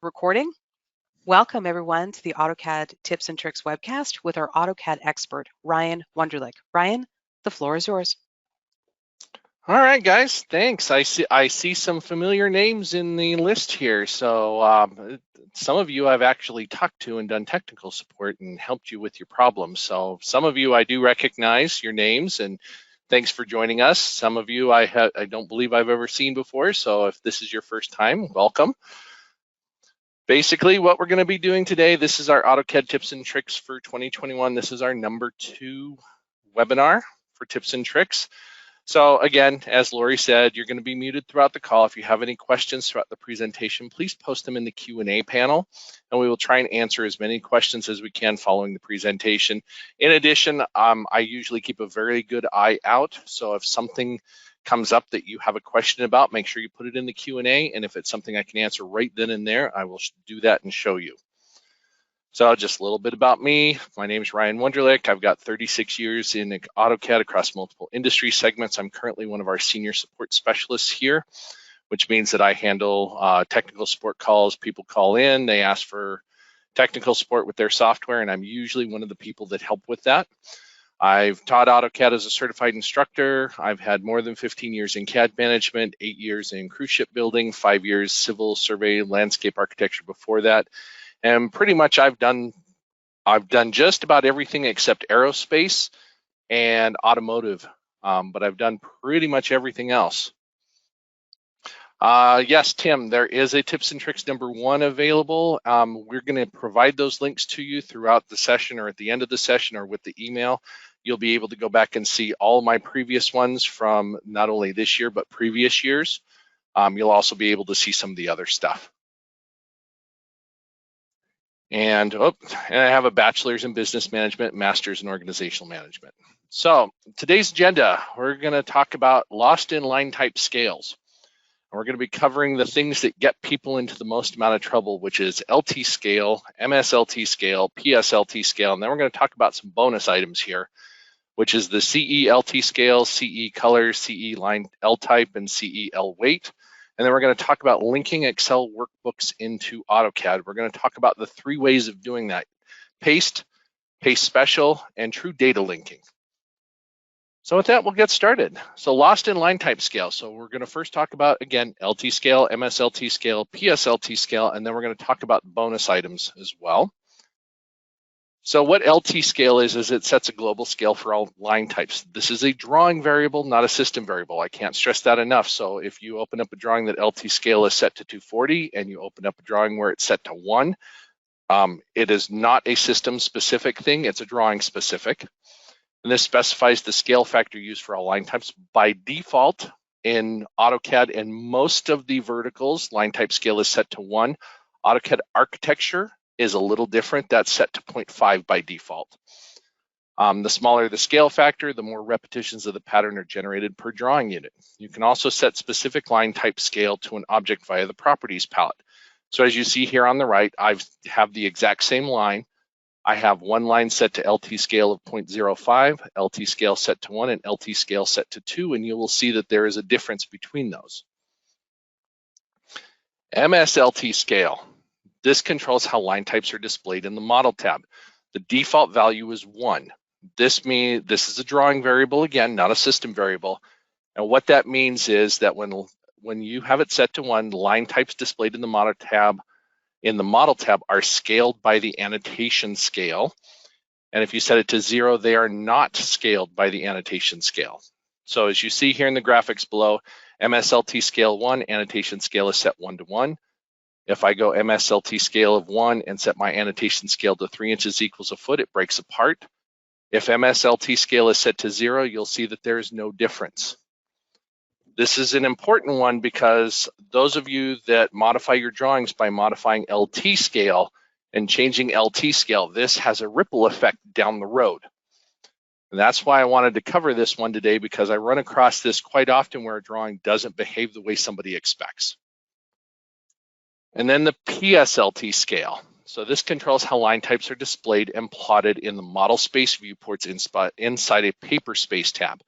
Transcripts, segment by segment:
Recording. Welcome everyone to the AutoCAD Tips and Tricks webcast with our AutoCAD expert, Ryan Wunderlich. Ryan, the floor is yours. All right, guys, thanks. I see some familiar names in the list here. So some of you I've actually talked to and done technical support and helped you with your problems. So some of you I do recognize your names, and thanks for joining us. Some of you I don't believe I've ever seen before. So if this is your first time, welcome. Basically, what we're going to be doing today, this is our AutoCAD Tips and Tricks for 2021. This is our number 2 webinar for tips and tricks. So again, as Lori said, you're going to be muted throughout the call. If you have any questions throughout the presentation, please post them in the Q&A panel, and we will try and answer as many questions as we can following the presentation. In addition, I usually keep a very good eye out. So if something comes up that you have a question about, make sure you put it in the Q&A, and if it's something I can answer right then and there, I will do that and show you. So just a little bit about me. My name is Ryan Wunderlich. I've got 36 years in AutoCAD across multiple industry segments. I'm currently one of our senior support specialists here, which means that I handle technical support calls. People call in, they ask for technical support with their software, and I'm usually one of the people that help with that. I've taught AutoCAD as a certified instructor. I've had more than 15 years in CAD management, 8 years in cruise ship building, 5 years civil survey, landscape architecture before that. And pretty much I've done just about everything except aerospace and automotive, but I've done pretty much everything else. Yes, Tim, there is a tips and tricks number 1 available. We're going to provide those links to you throughout the session or at the end of the session or with the email. You'll be able to go back and see all my previous ones from not only this year, but previous years. You'll also be able to see some of the other stuff. And I have a bachelor's in business management, master's in organizational management. So today's agenda, we're going to talk about lost in line type scales. And we're going to be covering the things that get people into the most amount of trouble, which is LTscale, MSLTscale, PSLTscale, and then we're going to talk about some bonus items here, which is the CE LTscale, CE color, CE line L type, and CE L weight. And then we're going to talk about linking Excel workbooks into AutoCAD. We're going to talk about the 3 ways of doing that: paste, paste special, and true data linking. So with that, we'll get started. So lost in line type scale. So we're going to first talk about, again, LTscale, MSLTscale, PSLTscale, and then we're going to talk about bonus items as well. So what LTscale is it sets a global scale for all line types. This is a drawing variable, not a system variable. I can't stress that enough. So if you open up a drawing that LTscale is set to 240 and you open up a drawing where it's set to 1, it is not a system specific thing, it's a drawing specific. And this specifies the scale factor used for all line types. By default in AutoCAD and most of the verticals, line type scale is set to 1. AutoCAD architecture is a little different. That's set to 0.5 by default. The smaller the scale factor, the more repetitions of the pattern are generated per drawing unit. You can also set specific line type scale to an object via the properties palette. So as you see here on the right, I have the exact same line. I have one line set to LTscale of 0.05, LTscale set to 1, and LTscale set to 2, and you will see that there is a difference between those. MSLTscale. This controls how line types are displayed in the Model tab. The default value is 1. This is a drawing variable, again, not a system variable. And what that means is that when you have it set to 1, line types displayed in the Model tab are scaled by the annotation scale. And if you set it to 0, they are not scaled by the annotation scale. So as you see here in the graphics below, MSLTscale 1, annotation scale is set 1 to 1. If I go MSLTscale of 1 and set my annotation scale to 3 inches equals a foot, it breaks apart. If MSLTscale is set to 0, you'll see that there is no difference. This is an important one because those of you that modify your drawings by modifying LTscale and changing LTscale, this has a ripple effect down the road. And that's why I wanted to cover this one today, because I run across this quite often where a drawing doesn't behave the way somebody expects. And then the PSLTscale. So this controls how line types are displayed and plotted in the model space viewports inside a paper space tab.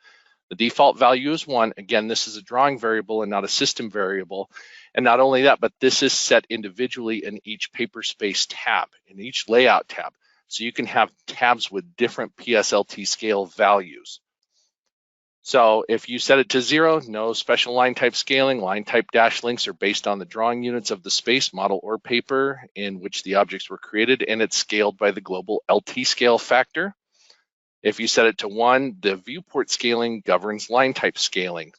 The default value is 1. Again, this is a drawing variable and not a system variable. And not only that, but this is set individually in each paper space tab, in each layout tab. So you can have tabs with different PSLTscale values. So if you set it to 0, no special line type scaling. Line type dash links are based on the drawing units of the space, model, or paper in which the objects were created, and it's scaled by the global LTscale factor. If you set it to 1, the viewport scaling governs line type scaling.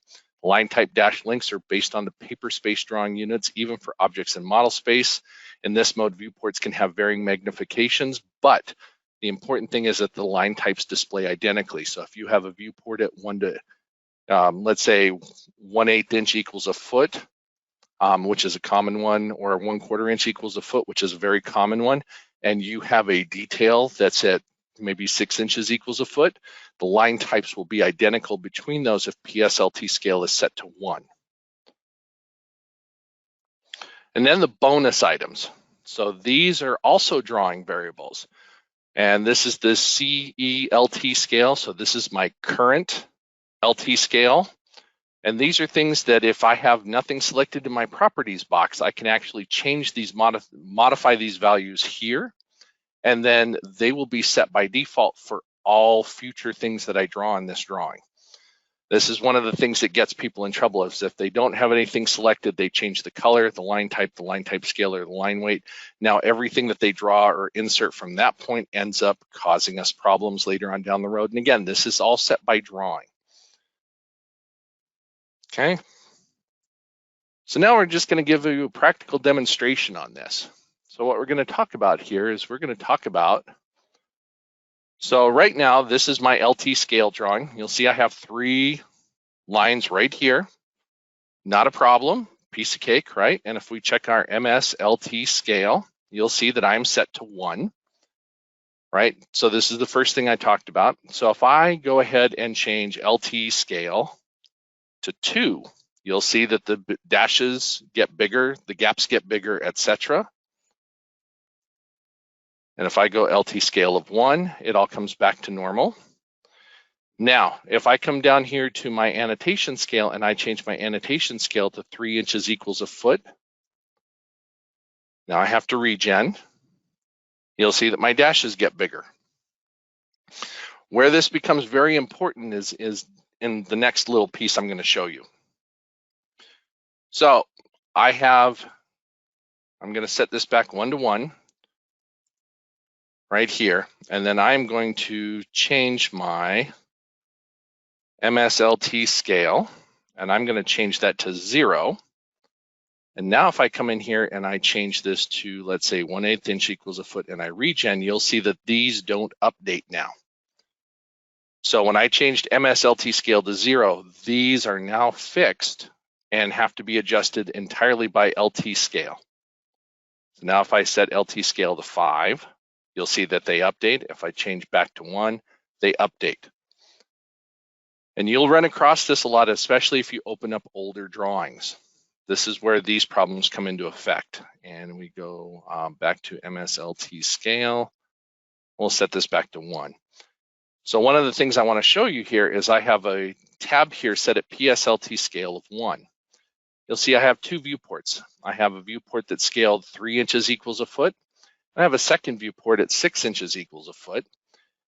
Line type dash links are based on the paper space drawing units, even for objects in model space. In this mode, viewports can have varying magnifications, but the important thing is that the line types display identically. So if you have a viewport at let's say 1/8 inch equals a foot, which is a common one, or 1/4 inch equals a foot, which is a very common one, and you have a detail that's at maybe 6 inches equals a foot, the line types will be identical between those if PSLTscale is set to 1. And then the bonus items. So these are also drawing variables. And this is the CE-LT scale. So this is my current LT scale. And these are things that if I have nothing selected in my properties box, I can actually change these, modify these values here. And then they will be set by default for all future things that I draw in this drawing. This is one of the things that gets people in trouble, is if they don't have anything selected, they change the color, the line type scale, or the line weight. Now everything that they draw or insert from that point ends up causing us problems later on down the road. And again, this is all set by drawing. Okay. So now we're just going to give you a practical demonstration on this. So what we're going to talk about here is we're going to talk about, so right now, this is my LT scale drawing. You'll see I have 3 lines right here. Not a problem, piece of cake, right? And if we check our MSLTscale, you'll see that I'm set to 1, right? So this is the first thing I talked about. So if I go ahead and change LT scale to 2, you'll see that the dashes get bigger, the gaps get bigger, etc. And if I go LT scale of 1, it all comes back to normal. Now, if I come down here to my annotation scale and I change my annotation scale to 3 inches equals a foot, now I have to regen. You'll see that my dashes get bigger. Where this becomes very important is in the next little piece I'm going to show you. So I'm going to set this back 1 to 1. Right here, and then I'm going to change my MSLTscale, and I'm going to change that to 0. And now if I come in here and I change this to, let's say 1/8 inch equals a foot, and I regen, you'll see that these don't update now. So when I changed MSLTscale to 0, these are now fixed and have to be adjusted entirely by LTscale. So now if I set LTscale to 5, you'll see that they update. If I change back to 1, they update. And you'll run across this a lot, especially if you open up older drawings. This is where these problems come into effect. And we go back to MSLTscale. We'll set this back to 1. So one of the things I want to show you here is I have a tab here set at PSLTscale of 1. You'll see I have 2 viewports. I have a viewport that's scaled 3 inches equals a foot. I have a second viewport at 6 inches equals a foot,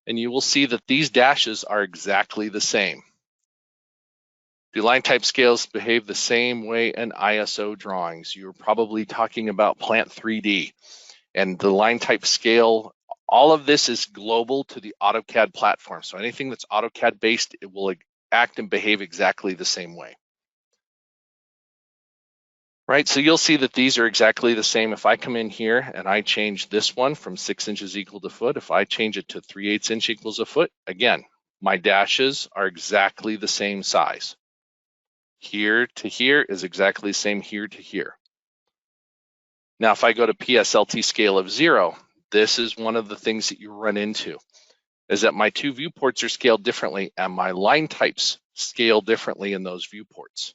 and you will see that these dashes are exactly the same. Do line type scales behave the same way in ISO drawings? You're probably talking about Plant 3D, and the line type scale, all of this is global to the AutoCAD platform. So anything that's AutoCAD based, it will act and behave exactly the same way. Right, so you'll see that these are exactly the same. If I come in here and I change this one from 6 inches equal to foot, if I change it to 3/8 inch equals a foot, again, my dashes are exactly the same size. Here to here is exactly the same here to here. Now, if I go to PSLTscale of 0, this is one of the things that you run into, is that my 2 viewports are scaled differently and my line types scale differently in those viewports.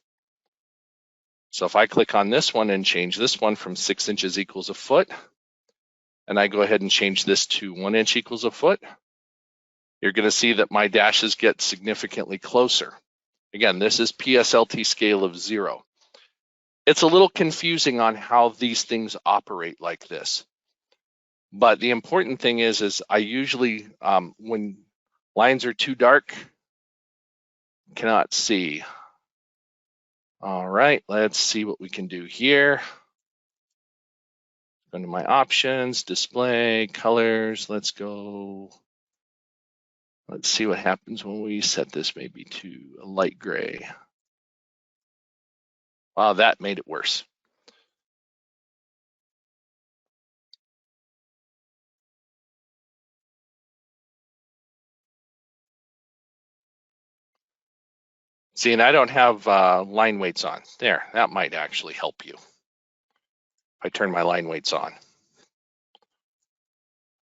So if I click on this one and change this one from 6 inches equals a foot, and I go ahead and change this to 1 inch equals a foot, you're going to see that my dashes get significantly closer. Again, this is PSLTscale of 0. It's a little confusing on how these things operate like this. But the important thing is I usually, when lines are too dark, cannot see. All right, let's see what we can do here. Go to my options, display, colors. Let's go. Let's see what happens when we set this maybe to a light gray. Wow, that made it worse. See, and I don't have line weights on. There, that might actually help you. If I turn my line weights on.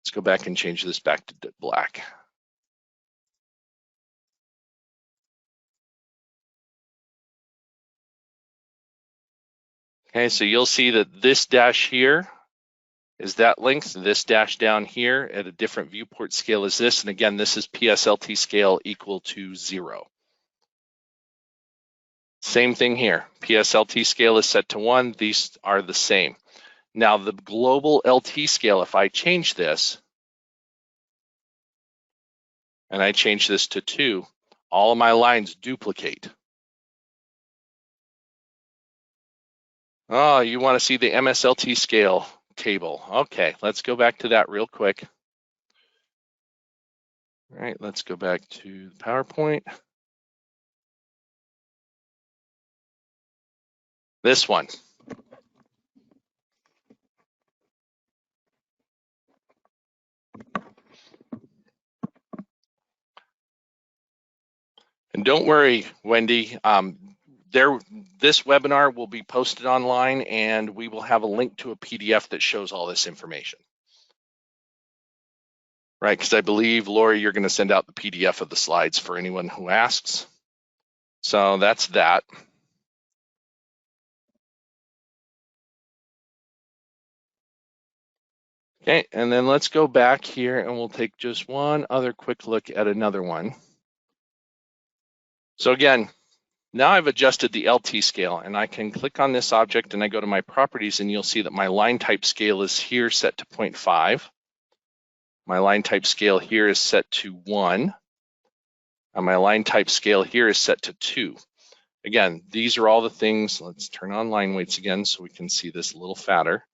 Let's go back and change this back to black. Okay, so you'll see that this dash here is that length, this dash down here at a different viewport scale is this, and again, this is PSLTscale equal to 0. Same thing here, PSLTscale is set to 1, these are the same. Now the global LT scale, if I change this, and I change this to 2, all of my lines duplicate. Oh, you want to see the MSLTscale table. Okay, let's go back to that real quick. All right, let's go back to the PowerPoint. This one. And don't worry, Wendy, this webinar will be posted online and we will have a link to a PDF that shows all this information. Right, because I believe, Lori, you're going to send out the PDF of the slides for anyone who asks. So that's that. Okay, and then let's go back here and we'll take just one other quick look at another one. So again, now I've adjusted the LT scale and I can click on this object and I go to my properties and you'll see that my line type scale is here set to 0.5. My line type scale here is set to 1. And my line type scale here is set to 2. Again, these are all the things. Let's turn on line weights again so we can see this a little fatter.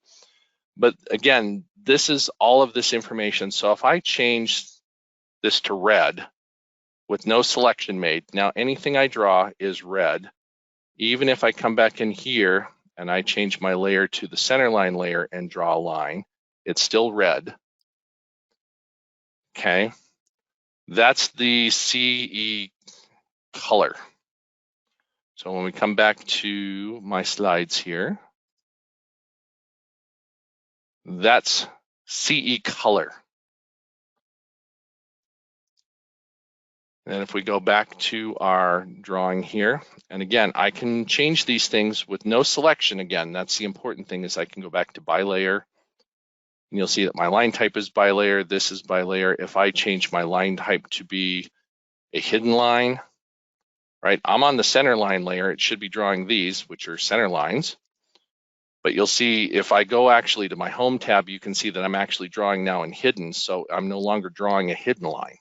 But again, this is all of this information. So if I change this to red with no selection made, now anything I draw is red. Even if I come back in here and I change my layer to the center line layer and draw a line, it's still red. Okay, that's the CE color. So when we come back to my slides here, that's CE color. And if we go back to our drawing here, and again, I can change these things with no selection. Again, that's the important thing is I can go back to by layer. And you'll see that my line type is by layer, this is by layer. If I change my line type to be a hidden line, right? I'm on the center line layer, it should be drawing these, which are center lines. But you'll see if I go actually to my home tab, you can see that I'm actually drawing now in hidden, so I'm no longer drawing a hidden line.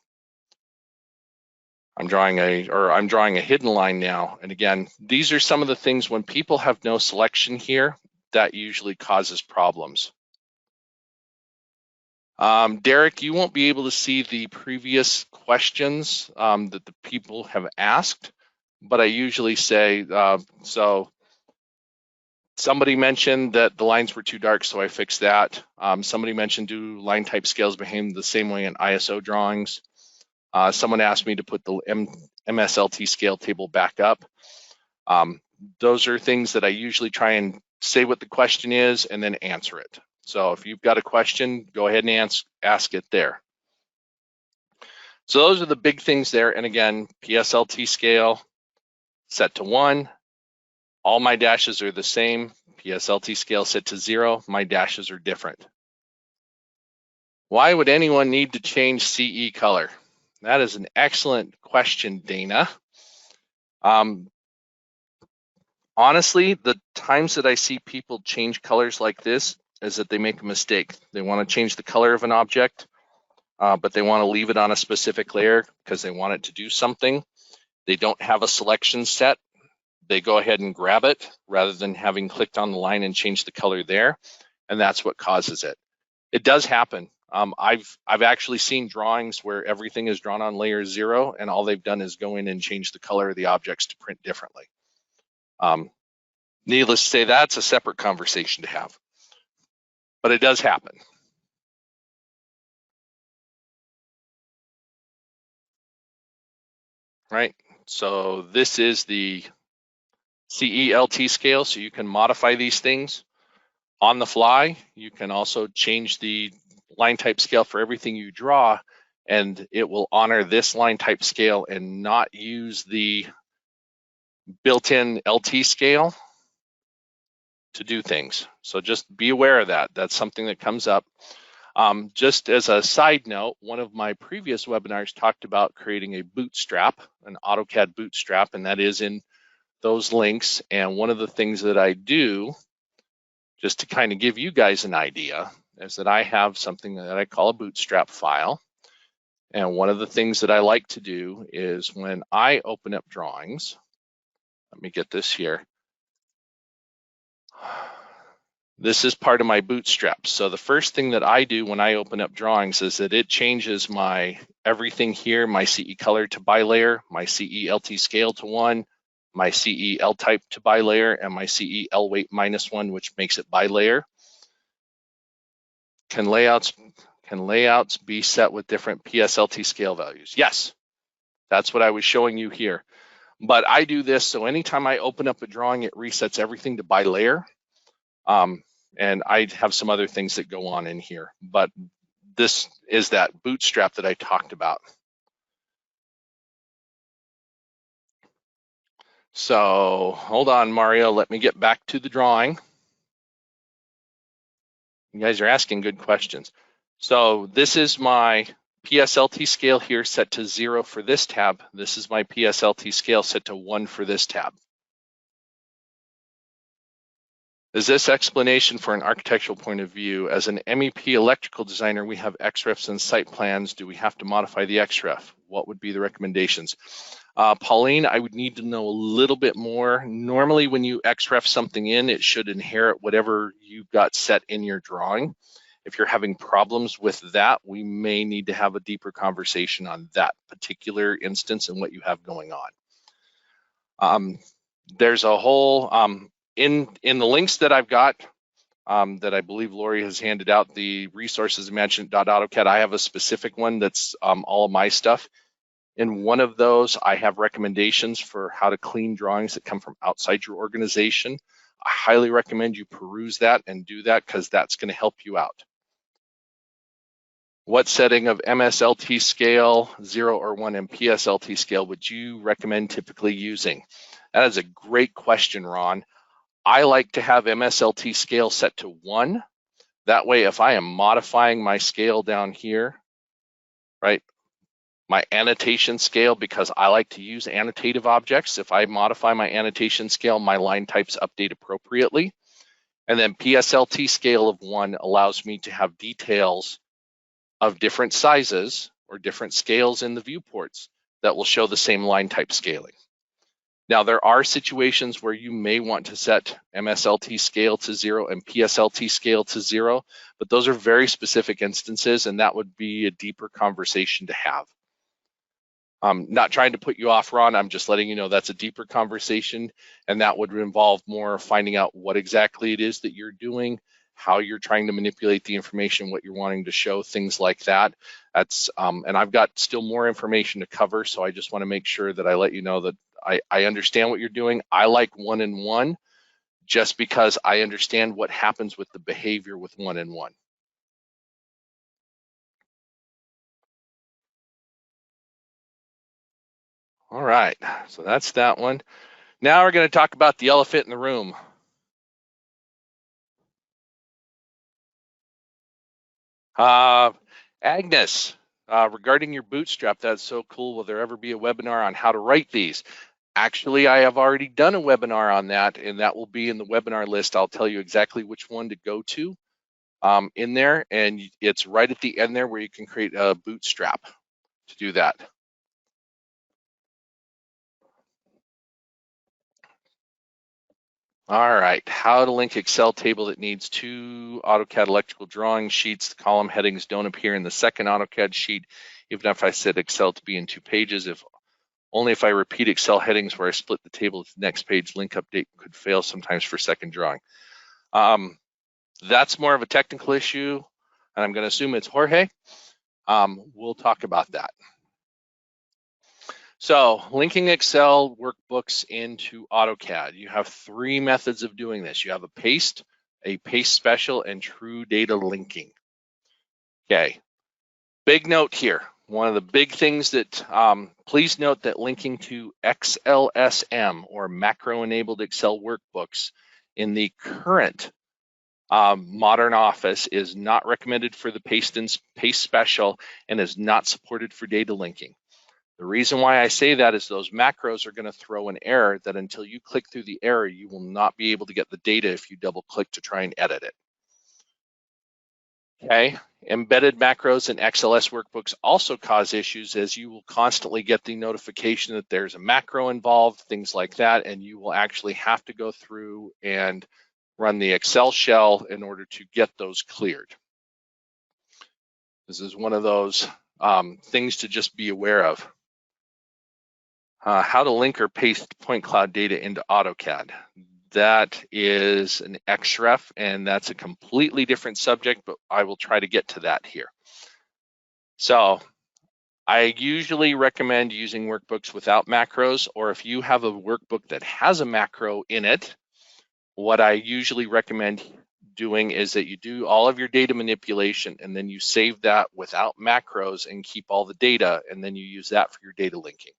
I'm drawing a hidden line now. And again, these are some of the things when people have no selection here, that usually causes problems. Derek, you won't be able to see the previous questions that the people have asked, but I usually say, so somebody mentioned that the lines were too dark, so I fixed that. Somebody mentioned do line type scales behave the same way in ISO drawings. Someone asked me to put the MSLTscale table back up. Those are things that I usually try and say what the question is and then answer it. So if you've got a question, go ahead and ask it there. So those are the big things there. And again, PSLTscale set to 1. All my dashes are the same. PSLTscale set to 0. My dashes are different. Why would anyone need to change CE color? That is an excellent question, Dana. Honestly, the times that I see people change colors like this is that they make a mistake. They want to change the color of an object, but they want to leave it on a specific layer because they want it to do something. They don't have a selection set. They go ahead and grab it rather than having clicked on the line and changed the color there, and that's what causes it. It does happen. I've actually seen drawings where everything is drawn on layer 0, and all they've done is go in and change the color of the objects to print differently. Needless to say, that's a separate conversation to have, but it does happen. Right, so this is the LTscale, so you can modify these things on the fly. You can also change the line type scale for everything you draw, and it will honor this line type scale and not use the built-in LT scale to do things. So just be aware of that. That's something that comes up. Just as a side note, one of my previous webinars talked about creating a bootstrap, an AutoCAD bootstrap, and that is in those links. And one of the things that I do, just to kind of give you guys an idea, is that I have something that I call a bootstrap file. And one of the things that I like to do is when I open up drawings, let me get this here. This is part of my bootstrap. So the first thing that I do when I open up drawings is that it changes my everything here, my CE color to bilayer, my CE LT scale to 1, my CE L type to bilayer, and my CE L weight -1, which makes it bilayer. Can layouts be set with different PSLT scale values? Yes, that's what I was showing you here. But I do this so anytime I open up a drawing, it resets everything to bilayer. And I have some other things that go on in here, but this is that bootstrap that I talked about. So hold on, Mario, let me get back to the drawing. You guys are asking good questions. So this is my PSLT scale here set to 0 for this tab. This is my PSLT scale set to 1 for this tab. Is this explanation for an architectural point of view? As an MEP electrical designer, we have XREFs and site plans. Do we have to modify the XREF? What would be the recommendations? Pauline, I would need to know a little bit more. Normally when you XREF something in, it should inherit whatever you've got set in your drawing. If you're having problems with that, we may need to have a deeper conversation on that particular instance and what you have going on. There's a whole, in the links that I've got, that I believe Lori has handed out, the resources IMAGINiT.AutoCAD, I have a specific one that's all of my stuff. In one of those, I have recommendations for how to clean drawings that come from outside your organization. I highly recommend you peruse that and do that because that's going to help you out. What setting of MSLTscale 0 or 1 and PSLTscale would you recommend typically using? That is a great question, Ron. I like to have MSLTscale set to 1. That way, if I am modifying my scale down here, right, my annotation scale, because I like to use annotative objects, if I modify my annotation scale, my line types update appropriately. And then PSLTscale of 1 allows me to have details of different sizes or different scales in the viewports that will show the same line type scaling. Now, there are situations where you may want to set MSLTscale to 0 and PSLTscale to 0, but those are very specific instances, and that would be a deeper conversation to have. I'm not trying to put you off, Ron. I'm just letting you know that's a deeper conversation, and that would involve more finding out what exactly it is that you're doing, how you're trying to manipulate the information, what you're wanting to show, things like that. That's and I've got still more information to cover, so I just want to make sure that I let you know that I understand what you're doing. I like 1 and 1 just because I understand what happens with the behavior with 1 and 1. All right, so that's that one. Now we're going to talk about the elephant in the room. Agnes, regarding your bootstrap, that's so cool. Will there ever be a webinar on how to write these? Actually, I have already done a webinar on that, and that will be in the webinar list. I'll tell you exactly which one to go to in there, and it's right at the end there where you can create a bootstrap to do that. All right, how to link Excel table that needs 2 AutoCAD electrical drawing sheets. The column headings don't appear in the second AutoCAD sheet, even if I set Excel to be in 2 pages. Only if I repeat Excel headings where I split the table to the next page, link update could fail sometimes for second drawing. That's more of a technical issue, and I'm going to assume it's Jorge. We'll talk about that. So linking Excel workbooks into AutoCAD, you have 3 methods of doing this. You have a paste special, and true data linking. Okay, big note here. One of the big things that, please note that linking to XLSM or macro-enabled Excel workbooks in the current modern Office is not recommended for the paste special and is not supported for data linking. The reason why I say that is those macros are going to throw an error that until you click through the error, you will not be able to get the data if you double click to try and edit it. Okay, embedded macros in XLS workbooks also cause issues, as you will constantly get the notification that there's a macro involved, things like that, and you will actually have to go through and run the Excel shell in order to get those cleared. This is one of those things to just be aware of. How to link or paste point cloud data into AutoCAD. That is an XREF, and that's a completely different subject, but I will try to get to that here. So I usually recommend using workbooks without macros, or if you have a workbook that has a macro in it, what I usually recommend doing is that you do all of your data manipulation and then you save that without macros and keep all the data, and then you use that for your data linking.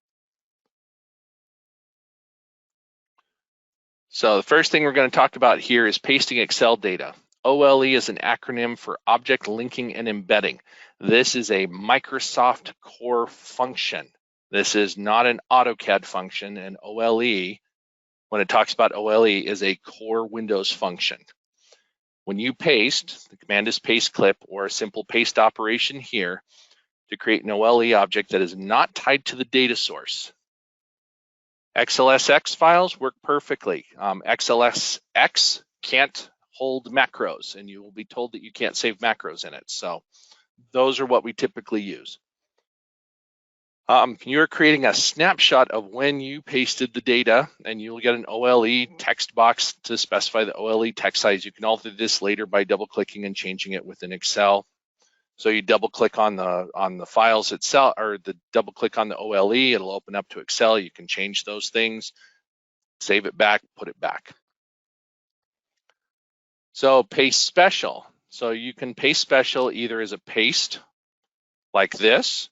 So the first thing we're going to talk about here is pasting Excel data. OLE is an acronym for Object Linking and Embedding. This is a Microsoft core function. This is not an AutoCAD function, and OLE, when it talks about OLE, is a core Windows function. When you paste, the command is paste clip or a simple paste operation here to create an OLE object that is not tied to the data source. XLSX files work perfectly. XLSX can't hold macros, and you will be told that you can't save macros in it. So those are what we typically use. You're creating a snapshot of when you pasted the data, and you'll get an OLE text box to specify the OLE text size. You can alter this later by double clicking and changing it within Excel. So you double click on the files itself, or the double click on the OLE, it'll open up to Excel. You can change those things, save it back, put it back. So paste special. So you can paste special either as a paste like this.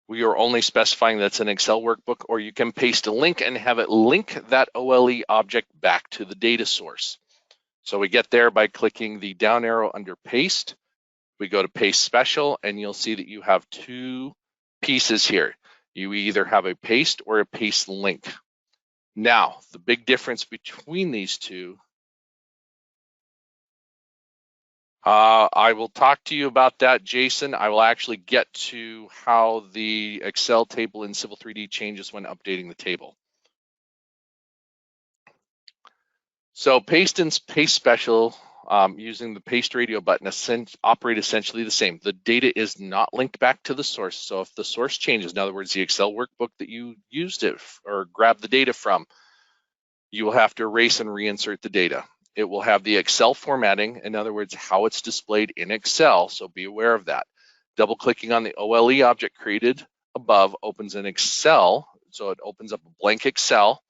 We are only specifying that's an Excel workbook, or you can paste a link and have it link that OLE object back to the data source. So we get there by clicking the down arrow under paste. We go to paste special, and you'll see that you have 2 pieces here. You either have a paste or a paste link. Now, the big difference between these two, I will talk to you about that, Jason. I will actually get to how the Excel table in Civil 3D changes when updating the table. So paste and paste special using the paste radio button operate essentially the same. The data is not linked back to the source. So if the source changes, in other words, the Excel workbook that you used it or grabbed the data from, you will have to erase and reinsert the data. It will have the Excel formatting, in other words, how it's displayed in Excel, so be aware of that. Double clicking on the OLE object created above opens an Excel, so it opens up a blank Excel.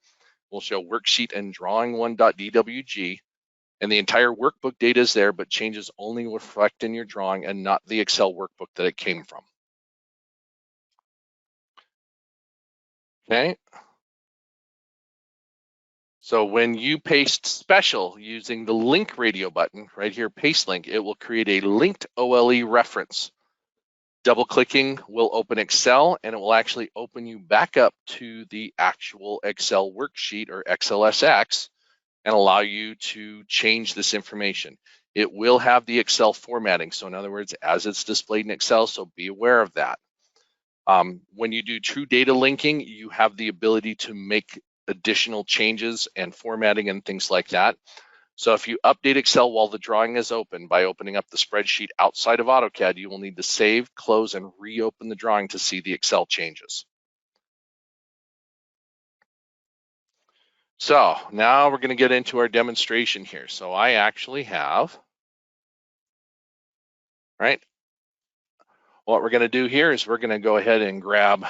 We'll show worksheet and drawing1.dwg, and the entire workbook data is there, but changes only reflect in your drawing and not the Excel workbook that it came from. Okay. So when you paste special using the link radio button right here, paste link, it will create a linked OLE reference. Double clicking will open Excel, and it will actually open you back up to the actual Excel worksheet or XLSX and allow you to change this information. It will have the Excel formatting. So in other words, as it's displayed in Excel, so be aware of that. When you do true data linking, you have the ability to make additional changes and formatting and things like that. So if you update Excel while the drawing is open by opening up the spreadsheet outside of AutoCAD, you will need to save, close, and reopen the drawing to see the Excel changes. So now we're going to get into our demonstration here. So I actually have, right? What we're going to do here is we're going to go ahead and grab,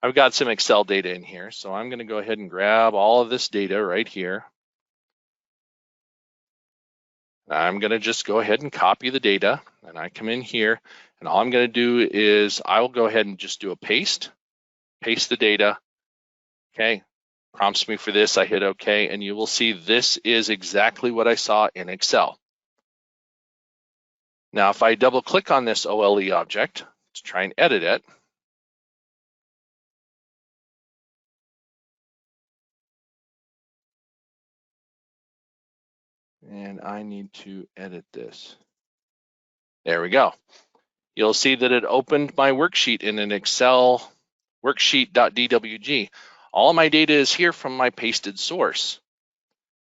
I've got some Excel data in here. So I'm going to go ahead and grab all of this data right here. I'm going to just go ahead and copy the data, and I come in here, and all I'm going to do is I will go ahead and just do a paste the data. Okay, prompts me for this, I hit OK, and you will see this is exactly what I saw in Excel. Now, if I double click on this OLE object to try and edit it, and I need to edit this. There we go. You'll see that it opened my worksheet in an Excel worksheet.dwg. All my data is here from my pasted source.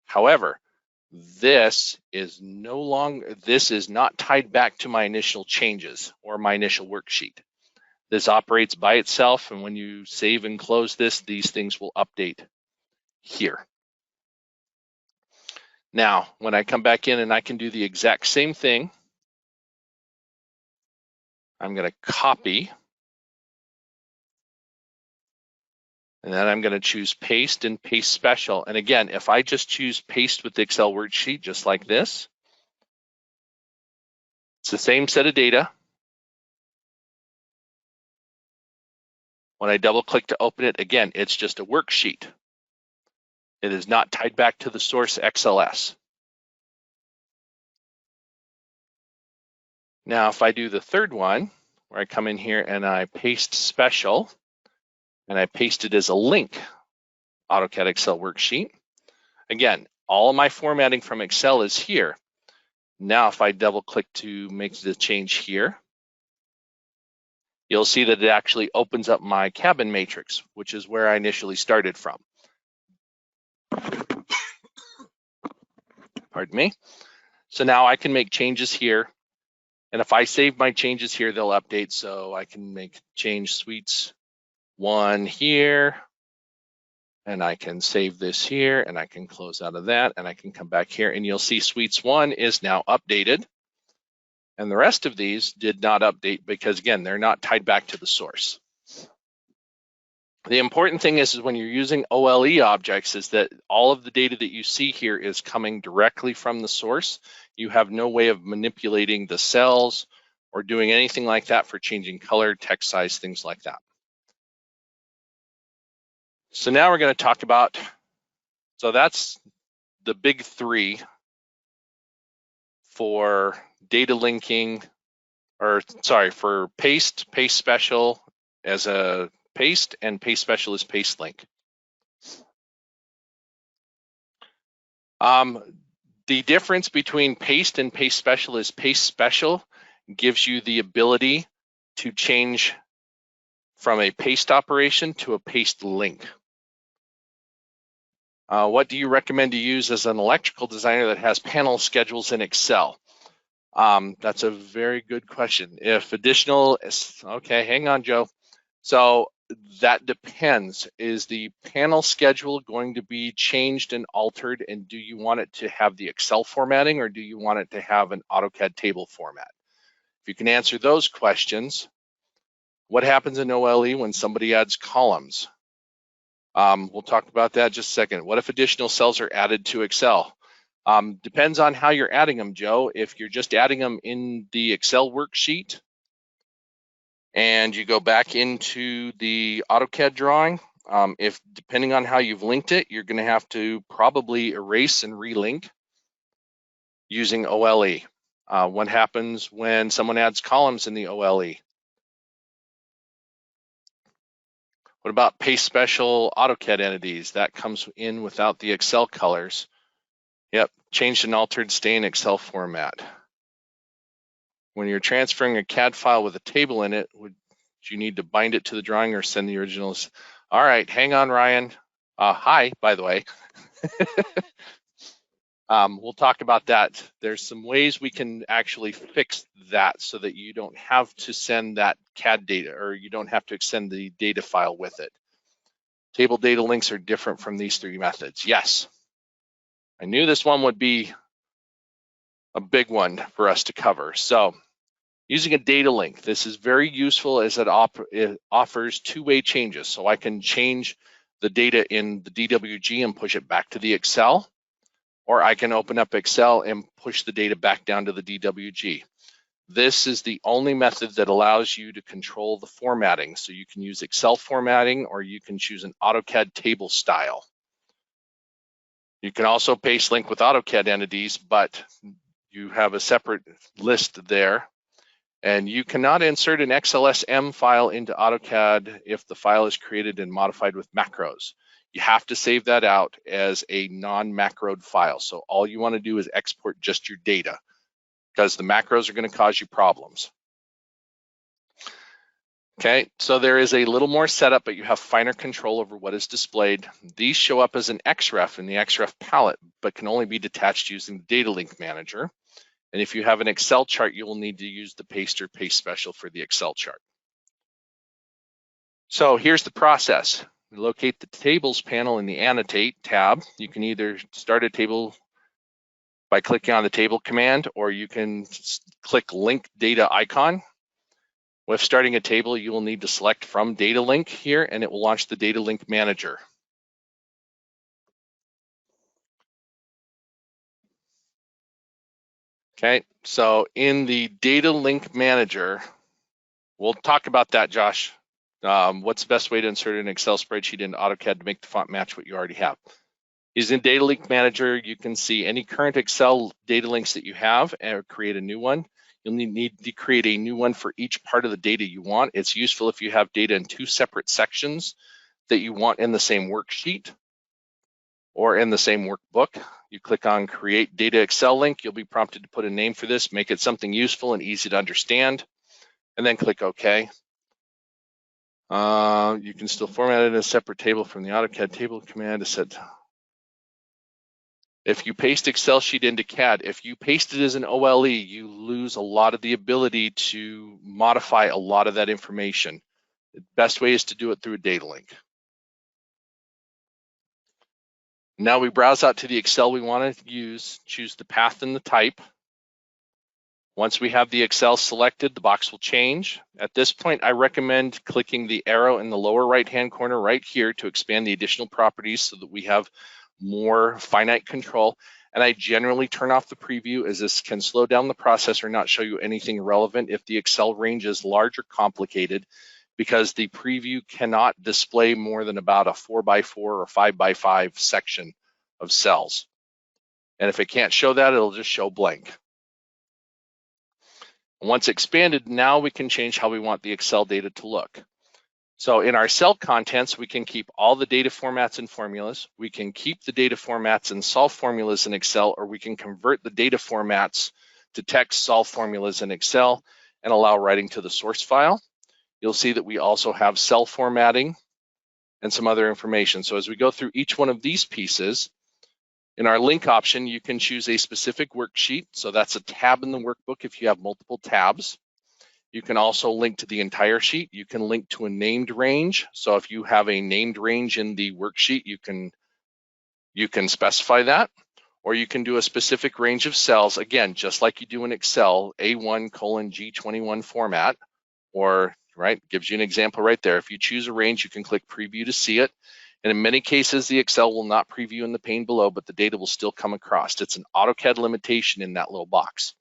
However, this is not tied back to my initial changes or my initial worksheet. This operates by itself, and when you save and close this, these things will update here. Now, when I come back in and I can do the exact same thing, I'm going to copy, and then I'm going to choose paste and paste special. And again, if I just choose paste with the Excel worksheet, just like this, it's the same set of data. When I double click to open it, again, it's just a worksheet. It is not tied back to the source XLS. Now, if I do the third one, where I come in here and I paste special, and I paste it as a link, AutoCAD Excel worksheet. Again, all of my formatting from Excel is here. Now, if I double click to make the change here, you'll see that it actually opens up my cabin matrix, which is where I initially started from. Pardon me. So now I can make changes here. And if I save my changes here, they'll update. So I can make change suites 1 here, and I can save this here, and I can close out of that, and I can come back here, and you'll see suites 1 is now updated. And the rest of these did not update because, again, they're not tied back to the source. The important thing is when you're using OLE objects is that all of the data that you see here is coming directly from the source. You have no way of manipulating the cells or doing anything like that for changing color, text size, things like that. So now we're going to talk about, so that's the big 3 for data linking, or sorry, for paste special as a paste, and paste special is paste link. The difference between paste and paste special is paste special gives you the ability to change from a paste operation to a paste link. What do you recommend to use as an electrical designer that has panel schedules in Excel? That's a very good question. If additional, okay, hang on, Joe. So that depends. Is the panel schedule going to be changed and altered, and do you want it to have the Excel formatting, or do you want it to have an AutoCAD table format? If you can answer those questions, what happens in OLE when somebody adds columns? We'll talk about that in just a second. What if additional cells are added to Excel? Depends on how you're adding them, Joe. If you're just adding them in the Excel worksheet and you go back into the AutoCAD drawing, if depending on how you've linked it, you're going to have to probably erase and relink using OLE. What happens when someone adds columns in the OLE? What about paste special AutoCAD entities? That comes in without the Excel colors. Yep, changed and altered, stay in Excel format. When you're transferring a CAD file with a table in it, would you need to bind it to the drawing or send the originals? All right, hang on, Ryan. Hi, by the way. We'll talk about that. There's some ways we can actually fix that so that you don't have to send that CAD data, or you don't have to extend the data file with it. Table data links are different from these three methods. Yes, I knew this one would be a big one for us to cover. So using a data link, this is very useful as it offers two-way changes. So I can change the data in the DWG and push it back to the Excel, or I can open up Excel and push the data back down to the DWG. This is the only method that allows you to control the formatting. So you can use Excel formatting, or you can choose an AutoCAD table style. You can also paste link with AutoCAD entities, but you have a separate list there. And you cannot insert an XLSM file into AutoCAD if the file is created and modified with macros. You have to save that out as a non-macroed file. So all you want to do is export just your data, because the macros are going to cause you problems. Okay, so there is a little more setup, but you have finer control over what is displayed. These show up as an XREF in the XREF palette, but can only be detached using the Data Link Manager. And if you have an Excel chart, you will need to use the paste or paste special for the Excel chart. So here's the process. We locate the tables panel in the Annotate tab. You can either start a table by clicking on the table command, or you can click link data icon. With starting a table, you will need to select from Data Link here, and it will launch the Data Link Manager. Okay, so in the Data Link Manager, we'll talk about that, Josh. What's the best way to insert an Excel spreadsheet into AutoCAD to make the font match what you already have? Using Data Link Manager, you can see any current Excel data links that you have and create a new one. You'll need to create a new one for each part of the data you want. It's useful if you have data in two separate sections that you want in the same worksheet or in the same workbook. You click on Create Data Excel Link. You'll be prompted to put a name for this, make it something useful and easy to understand, and then click OK. You can still format it in a separate table from the AutoCAD table command to set. If you paste Excel sheet into CAD, if you paste it as an OLE, you lose a lot of the ability to modify a lot of that information. The best way is to do it through a data link. Now we browse out to the Excel we want to use, choose the path and the type. Once we have the Excel selected, the box will change. At this point, I recommend clicking the arrow in the lower right-hand corner right here to expand the additional properties so that we have more finite control. And I generally turn off the preview, as this can slow down the process or not show you anything relevant if the Excel range is large or complicated, because the preview cannot display more than about a 4x4 or 5x5 section of cells. And if it can't show that, it'll just show blank. Once expanded, now we can change how we want the Excel data to look. So in our cell contents, we can keep all the data formats and formulas. We can keep the data formats and solve formulas in Excel, or we can convert the data formats to text, solve formulas in Excel, and allow writing to the source file. You'll see that we also have cell formatting and some other information. So as we go through each one of these pieces, in our link option, you can choose a specific worksheet. So that's a tab in the workbook if you have multiple tabs. You can also link to the entire sheet. You can link to a named range. So if you have a named range in the worksheet, you can specify that, or you can do a specific range of cells, again, just like you do in Excel, A1:G21 format, or gives you an example right there. If you choose a range, you can click preview to see it. And in many cases, the Excel will not preview in the pane below, but the data will still come across. It's an AutoCAD limitation in that little box.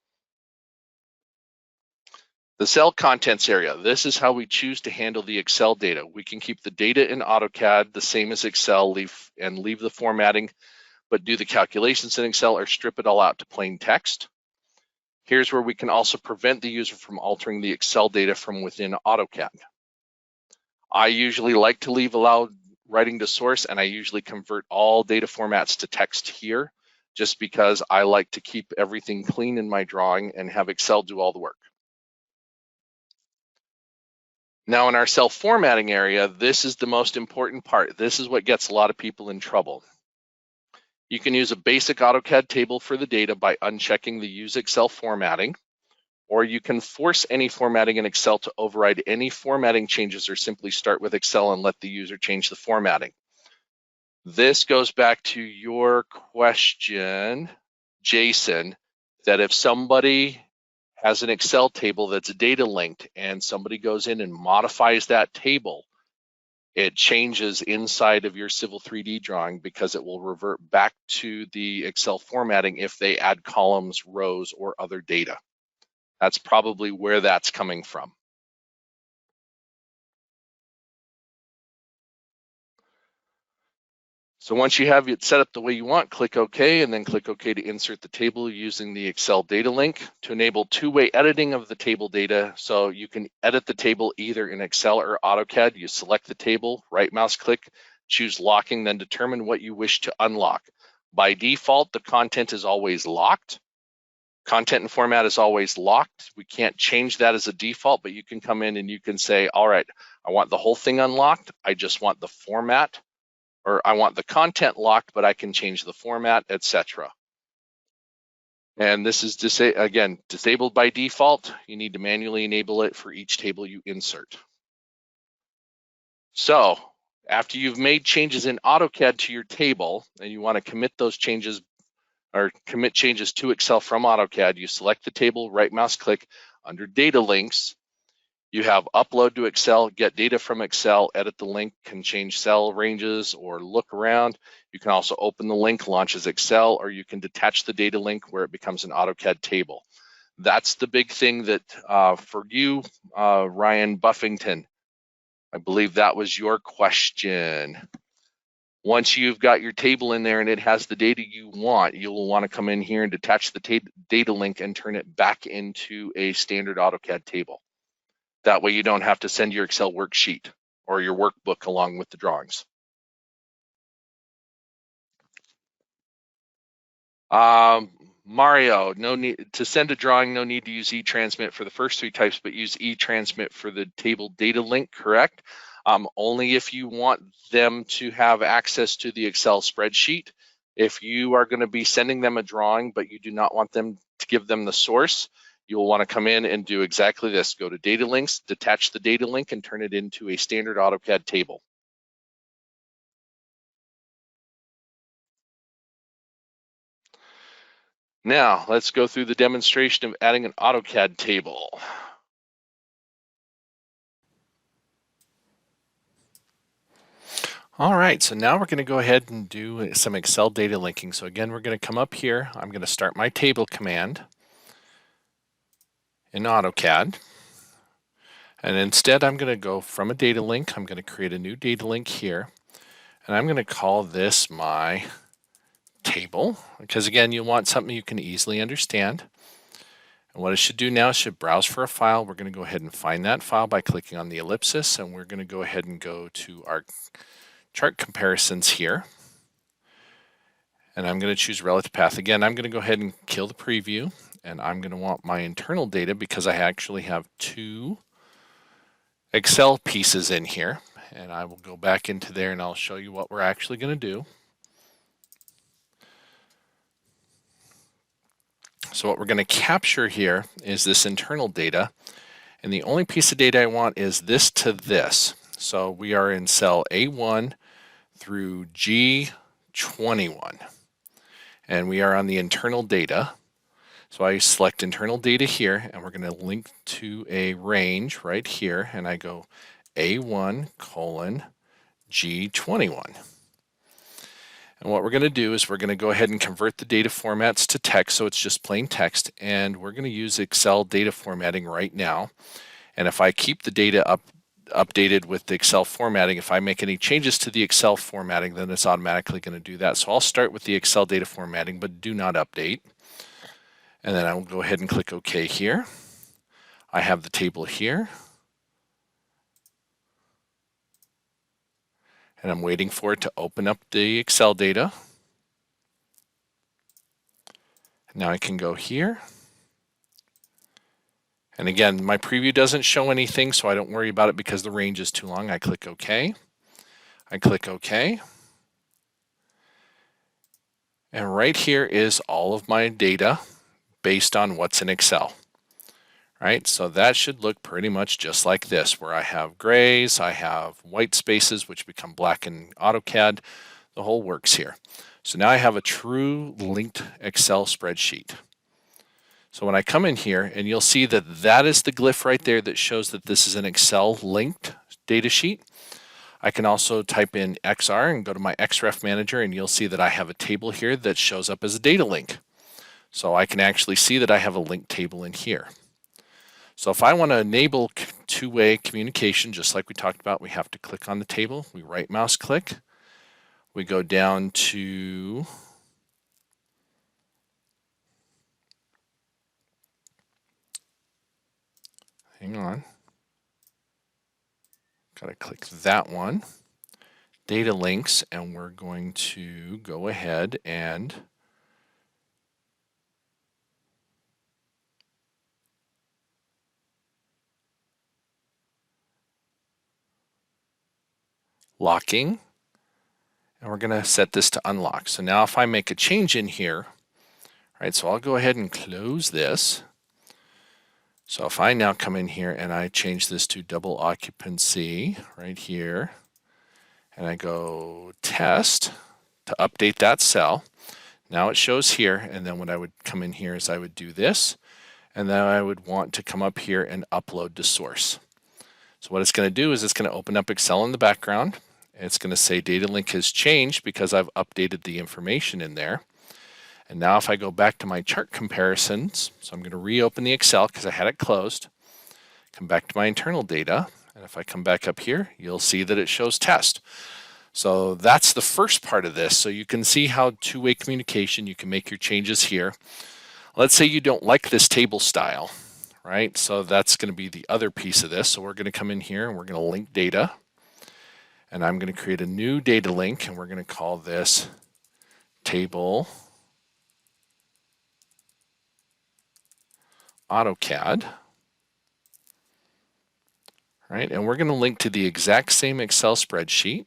The cell contents area, this is how we choose to handle the Excel data. We can keep the data in AutoCAD the same as Excel, leave the formatting, but do the calculations in Excel or strip it all out to plain text. Here's where we can also prevent the user from altering the Excel data from within AutoCAD. I usually like to leave allowed writing to source, and I usually convert all data formats to text here, just because I like to keep everything clean in my drawing and have Excel do all the work. Now in our cell formatting area, this is the most important part. This is what gets a lot of people in trouble. You can use a basic AutoCAD table for the data by unchecking the Use Excel formatting, or you can force any formatting in Excel to override any formatting changes, or simply start with Excel and let the user change the formatting. This goes back to your question, Jason, that if somebody has an Excel table that's data linked and somebody goes in and modifies that table, it changes inside of your Civil 3D drawing, because it will revert back to the Excel formatting if they add columns, rows, or other data. That's probably where that's coming from. So once you have it set up the way you want, click OK, and then click OK to insert the table using the Excel data link to enable two-way editing of the table data. So you can edit the table either in Excel or AutoCAD. You select the table, right mouse click, choose locking, then determine what you wish to unlock. By default, the content is always locked. Content and format is always locked. We can't change that as a default, but you can come in and you can say, all right, I want the whole thing unlocked. I just want the format, or I want the content locked, but I can change the format, etc. And this is disabled by default. You need to manually enable it for each table you insert. So after you've made changes in AutoCAD to your table and you want to commit those changes, or commit changes to Excel from AutoCAD, you select the table, right mouse click, under data links, you have upload to Excel, get data from Excel, edit the link, can change cell ranges or look around. You can also open the link, launch as Excel, or you can detach the data link where it becomes an AutoCAD table. That's the big thing that for you, Ryan Buffington, I believe that was your question. Once you've got your table in there and it has the data you want, you'll want to come in here and detach the data link and turn it back into a standard AutoCAD table. That way you don't have to send your Excel worksheet or your workbook along with the drawings. Mario, no need to send a drawing, no need to use eTransmit for the first three types, but use eTransmit for the table data link, correct? Only if you want them to have access to the Excel spreadsheet. If you are going to be sending them a drawing, but you do not want them to give them the source, you'll want to come in and do exactly this. Go to data links, detach the data link, and turn it into a standard AutoCAD table. Now, let's go through the demonstration of adding an AutoCAD table. All right, so now we're going to go ahead and do some Excel data linking. So again, we're going to come up here. I'm going to start my table command in AutoCAD. And instead, I'm going to go from a data link. I'm going to create a new data link here. And I'm going to call this my table, because again, you want something you can easily understand. And what it should do now is should browse for a file. We're going to go ahead and find that file by clicking on the ellipsis, and we're going to go ahead and go to our chart comparisons here. And I'm going to choose relative path. Again, I'm going to go ahead and kill the preview, and I'm going to want my internal data because I actually have two Excel pieces in here. And I will go back into there and I'll show you what we're actually going to do. So what we're going to capture here is this internal data, and the only piece of data I want is this to this. So we are in cell A1 through G21, and we are on the internal data. So I select internal data here, and we're going to link to a range right here, and I go A1 colon G21. And what we're going to do is we're going to go ahead and convert the data formats to text, so it's just plain text, and we're going to use Excel data formatting right now. And if I keep the data updated with the Excel formatting, if I make any changes to the Excel formatting, then it's automatically going to do that. So I'll start with the Excel data formatting, but do not update. And then I will go ahead and click OK here. I have the table here. And I'm waiting for it to open up the Excel data. Now I can go here. And again, my preview doesn't show anything, so I don't worry about it because the range is too long. I click OK. I click OK. And right here is all of my data based on what's in Excel. Right, so that should look pretty much just like this, where I have grays, I have white spaces, which become black in AutoCAD. The whole works here. So now I have a true linked Excel spreadsheet. So when I come in here, and you'll see that that is the glyph right there that shows that this is an Excel linked data sheet. I can also type in XR and go to my XREF manager, and you'll see that I have a table here that shows up as a data link. So I can actually see that I have a linked table in here. So if I want to enable two-way communication, just like we talked about, we have to click on the table. We right mouse click. We go down to hang on. Got to click that one. Data links, and we're going to go ahead and locking, and we're going to set this to unlock. So now if I make a change in here, right, so I'll go ahead and close this. So if I now come in here and I change this to double occupancy right here, and I go test to update that cell, now it shows here, and then what I would come in here is I would do this, and then I would want to come up here and upload to source. So what it's going to do is it's going to open up Excel in the background. It's going to say data link has changed because I've updated the information in there. And now if I go back to my chart comparisons, so I'm going to reopen the Excel because I had it closed, come back to my internal data, and if I come back up here, you'll see that it shows test. So that's the first part of this. So you can see how two-way communication, you can make your changes here. Let's say you don't like this table style, right? So that's going to be the other piece of this. So we're going to come in here and we're going to link data. And I'm going to create a new data link, and we're going to call this table AutoCAD. Right, and we're going to link to the exact same Excel spreadsheet.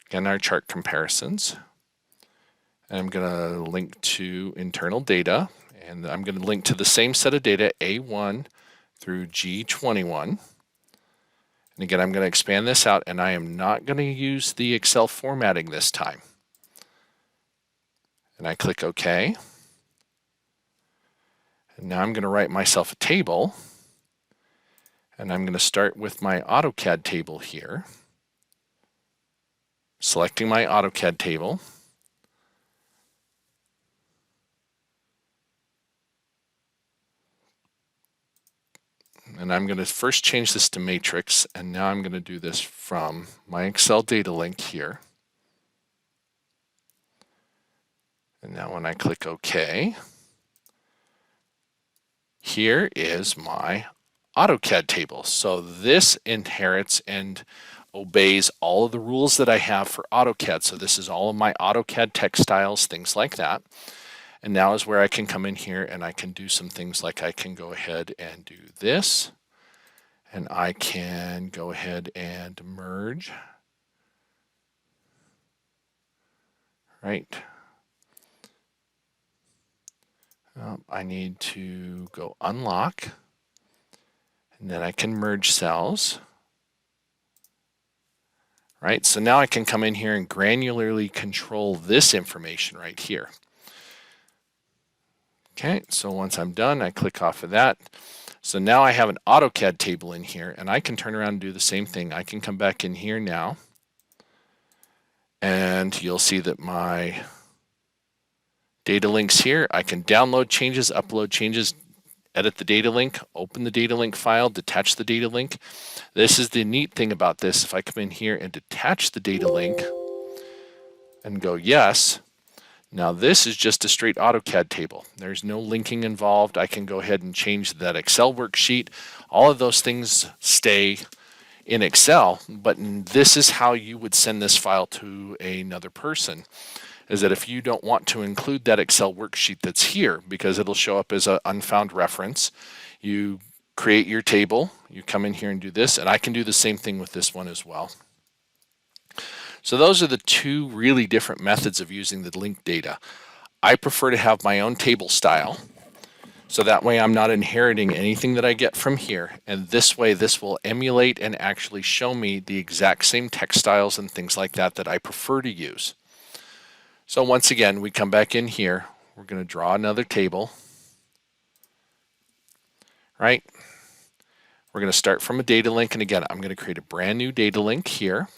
Again, our chart comparisons. And I'm going to link to internal data, and I'm going to link to the same set of data, A1 through G21. And again, I'm going to expand this out, and I am not going to use the Excel formatting this time. And I click OK. And now I'm going to write myself a table. And I'm going to start with my AutoCAD table here. Selecting my AutoCAD table. And I'm going to first change this to matrix, and now I'm going to do this from my Excel data link here. And now when I click OK, here is my AutoCAD table. So this inherits and obeys all of the rules that I have for AutoCAD. So this is all of my AutoCAD text styles, things like that. And now is where I can come in here and I can do some things like I can go ahead and do this. And I can go ahead and merge. Right. I need to go unlock. And then I can merge cells. Right, so now I can come in here and granularly control this information right here. Okay, so once I'm done, I click off of that. So now I have an AutoCAD table in here, and I can turn around and do the same thing. I can come back in here now, and you'll see that my data links here. I can download changes, upload changes, edit the data link, open the data link file, detach the data link. This is the neat thing about this. If I come in here and detach the data link and go yes, Now this is just a straight AutoCAD table. There's no linking involved. I can go ahead and change that Excel worksheet. All of those things stay in Excel, but this is how you would send this file to another person, is that if you don't want to include that Excel worksheet that's here, because it'll show up as an unfound reference, you create your table, you come in here and do this, and I can do the same thing with this one as well. So those are the two really different methods of using the linked data. I prefer to have my own table style, so that way I'm not inheriting anything that I get from here, and this way this will emulate and actually show me the exact same text styles and things like that that I prefer to use. So once again, we come back in here, we're going to draw another table, right? We're going to start from a data link, and again, I'm going to create a brand new data link here.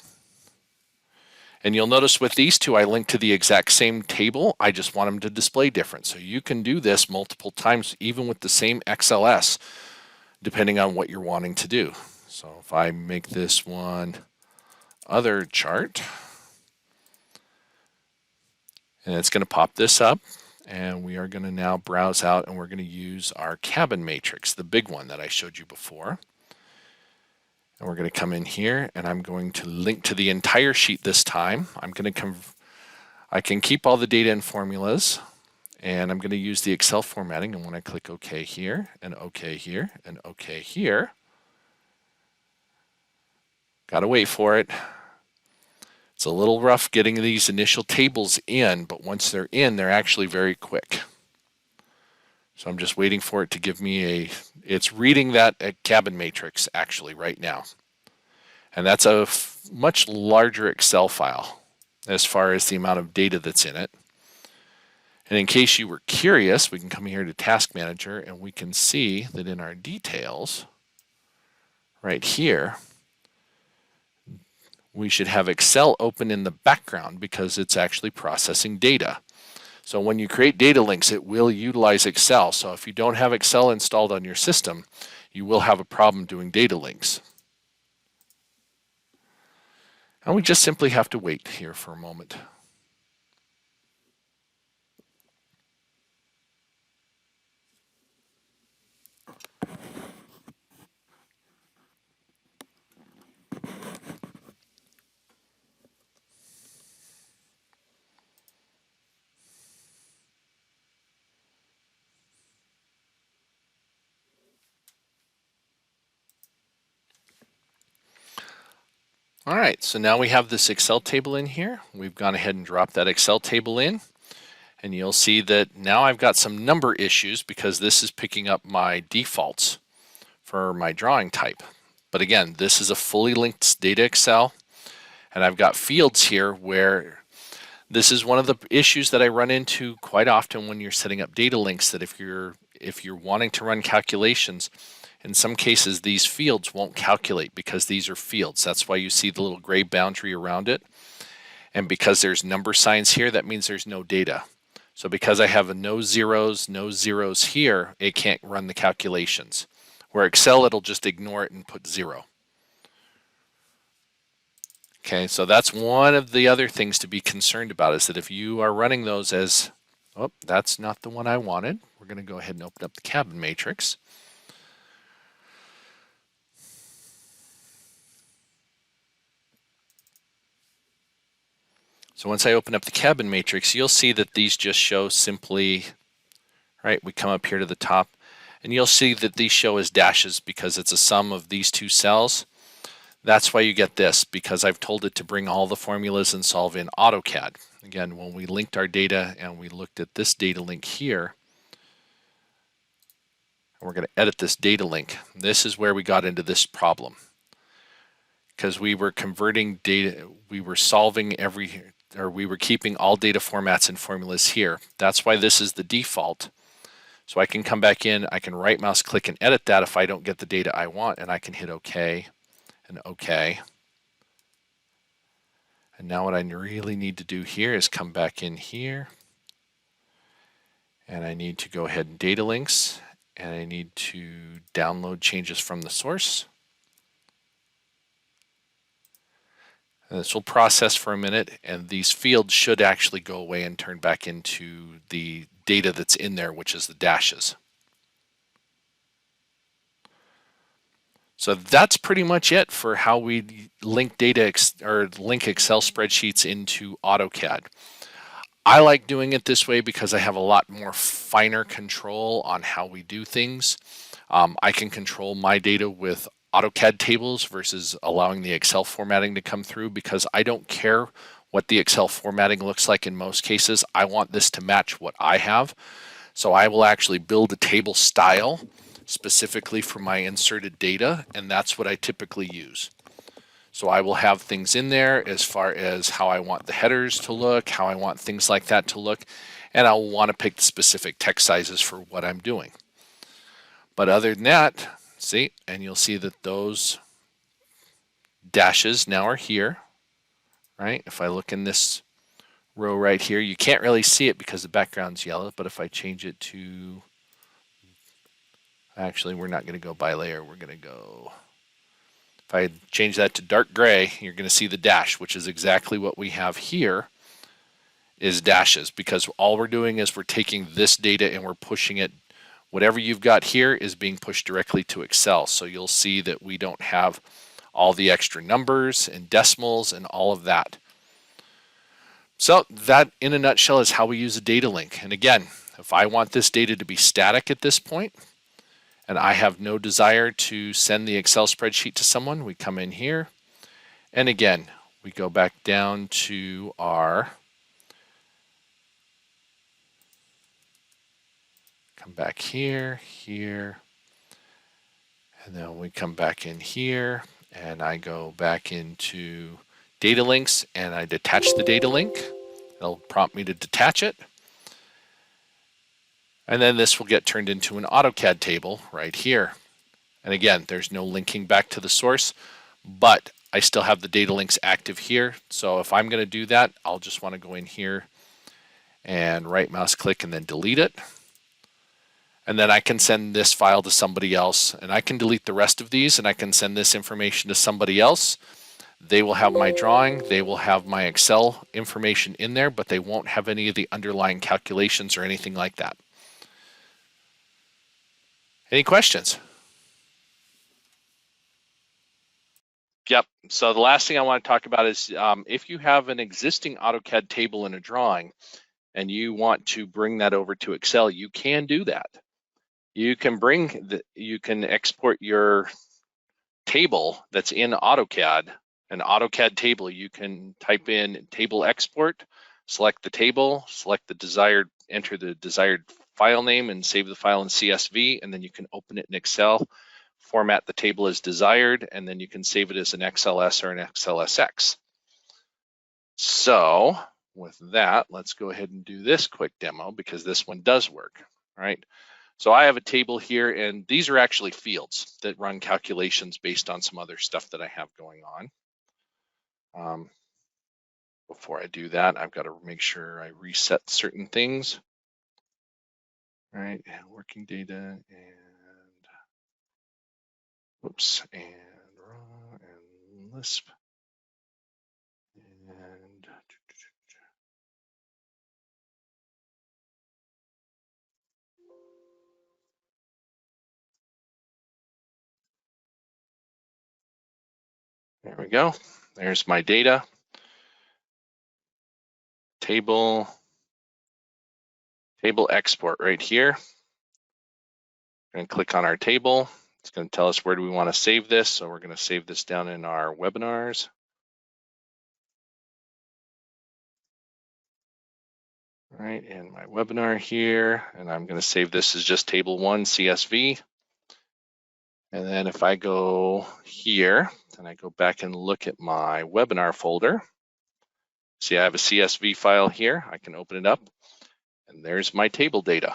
And you'll notice with these two, I link to the exact same table. I just want them to display different. So you can do this multiple times, even with the same XLS, depending on what you're wanting to do. So if I make this one other chart, and it's going to pop this up, and we are going to now browse out, and we're going to use our cabin matrix, the big one that I showed you before. And we're going to come in here, and I'm going to link to the entire sheet this time. I can keep all the data and formulas, and I'm going to use the Excel formatting. And when I click OK here, and OK here, and OK here, got to wait for it. It's a little rough getting these initial tables in, but once they're in, they're actually very quick. So I'm just waiting for it to give me it's reading that cabin matrix actually right now. And that's a much larger Excel file as far as the amount of data that's in it. And in case you were curious, we can come here to Task Manager, and we can see that in our details, right here, we should have Excel open in the background because it's actually processing data. So when you create data links, it will utilize Excel. So if you don't have Excel installed on your system, you will have a problem doing data links. And we just simply have to wait here for a moment. All right, so now we have this Excel table in here. We've gone ahead and dropped that Excel table in, and you'll see that now I've got some number issues because this is picking up my defaults for my drawing type. But again, this is a fully linked data Excel, and I've got fields here where this is one of the issues that I run into quite often when you're setting up data links, that if you're wanting to run calculations, in some cases, these fields won't calculate because these are fields. That's why you see the little gray boundary around it. And because there's number signs here, that means there's no data. So because I have no zeros here, it can't run the calculations. Where Excel, it'll just ignore it and put 0. Okay, so that's one of the other things to be concerned about, is that if you are running those as, oh, that's not the one I wanted. We're going to go ahead and open up the cabin matrix. So once I open up the cabin matrix, you'll see that these just show simply, right, we come up here to the top, and you'll see that these show as dashes because it's a sum of these two cells. That's why you get this, because I've told it to bring all the formulas and solve in AutoCAD. Again, when we linked our data and we looked at this data link here, and we're going to edit this data link, this is where we got into this problem. Because we were converting data, we were solving we were keeping all data formats and formulas here. That's why this is the default. So I can come back in, I can right mouse click and edit that if I don't get the data I want, and I can hit OK and OK. And now what I really need to do here is come back in here, and I need to go ahead and data links, and I need to download changes from the source. And this will process for a minute, and these fields should actually go away and turn back into the data that's in there, which is the dashes. So that's pretty much it for how we link data or link Excel spreadsheets into AutoCAD. I like doing it this way because I have a lot more finer control on how we do things. I can control my data with AutoCAD tables versus allowing the Excel formatting to come through, because I don't care what the Excel formatting looks like in most cases. I want this to match what I have. So I will actually build a table style specifically for my inserted data, and that's what I typically use. So I will have things in there as far as how I want the headers to look, how I want things like that to look, and I'll want to pick the specific text sizes for what I'm doing. But other than that, see, and you'll see that those dashes now are here, right? If I look in this row right here, you can't really see it because the background's yellow, but if I change it to, actually, we're not going to go by layer, we're going to go, if I change that to dark gray, you're going to see the dash, which is exactly what we have here, is dashes, because all we're doing is we're taking this data and we're pushing it. Whatever you've got here is being pushed directly to Excel. So you'll see that we don't have all the extra numbers and decimals and all of that. So that, in a nutshell, is how we use a data link. And again, if I want this data to be static at this point, and I have no desire to send the Excel spreadsheet to someone, we come in here, and again, we go back down to our, come back here, here, and then we come back in here, and I go back into data links, and I detach the data link. It'll prompt me to detach it. And then this will get turned into an AutoCAD table right here. And again, there's no linking back to the source, but I still have the data links active here. So if I'm going to do that, I'll just want to go in here and right mouse click and then delete it. And then I can send this file to somebody else, and I can delete the rest of these, and I can send this information to somebody else. They will have my drawing, they will have my Excel information in there, but they won't have any of the underlying calculations or anything like that. Any questions? Yep. So the last thing I want to talk about is if you have an existing AutoCAD table in a drawing and you want to bring that over to Excel, you can do that. You can export your table that's in AutoCAD, an AutoCAD table. You can type in table export, select the table, select the desired, enter the desired file name and save the file in CSV, and then you can open it in Excel, format the table as desired, and then you can save it as an XLS or an XLSX. So with that, let's go ahead and do this quick demo because this one does work, right? So I have a table here, and these are actually fields that run calculations based on some other stuff that I have going on. Before I do that, I've got to make sure I reset certain things. All right, working data and whoops, and raw and Lisp. And there we go. There's my data. Table export right here. And click on our table. It's going to tell us where do we want to save this. So we're going to save this down in our webinars. All right, and my webinar here, and I'm going to save this as just table 1 CSV. And then if I go here, and I go back and look at my webinar folder, see I have a CSV file here. I can open it up, and there's my table data.